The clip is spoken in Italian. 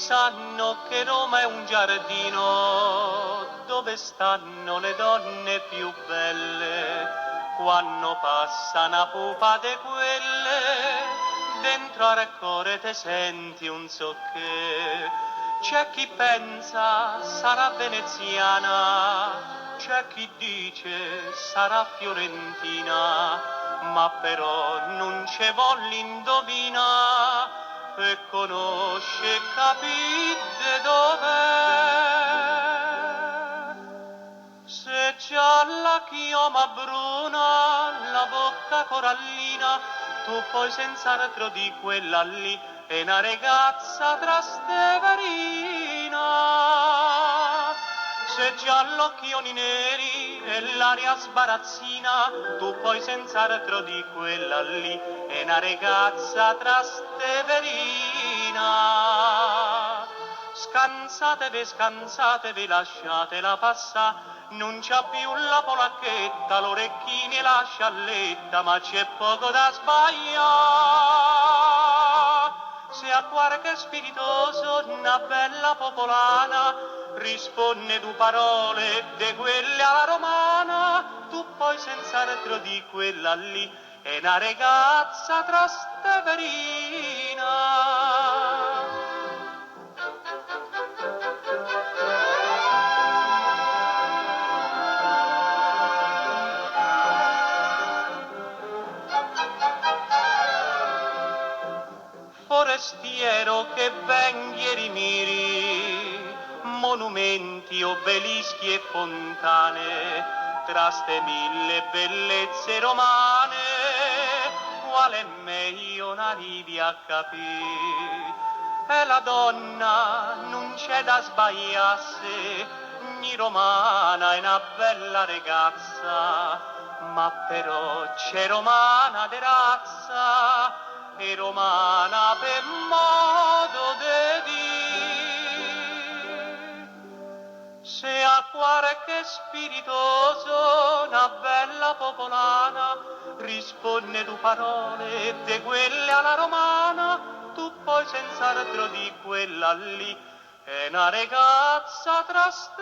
sanno che Roma è un giardino dove stanno le donne più belle. Quando passa una pupa de quelle, dentro al cuore te senti un so che. C'è chi pensa sarà veneziana, c'è chi dice sarà fiorentina, ma però non ce voglio indovina e conosce e capite dov'è. Se c'ha la chioma bruna, la bocca corallina, tu poi senz'altro di quella lì è una ragazza trasteverina. Se c'ha gli occhioni neri e l'aria sbarazzina, tu poi senz'altro di quella lì è una ragazza trasteverina. Scansatevi, lasciatela passare, non c'ha più la polacchetta, l'orecchini e la scialletta, ma c'è poco da sbagliare. Se a qualche spiritoso, una bella popolana, risponde due parole de quelle alla romana, tu poi senz'altro di quella lì è una ragazza trasteverina. Forestiero che venghieri miri, monumenti, obelischi e fontane, tra ste mille bellezze romane, quale meglio n'arrivi a capire? E la donna non c'è da sbagliarsi, ni romana è una bella ragazza, ma però c'è romana de razza e romana per modo de dire. Se a qualche spiritoso una bella popolana risponde due parole de quelle alla romana, tu poi senz'altro di quella lì è una ragazza traste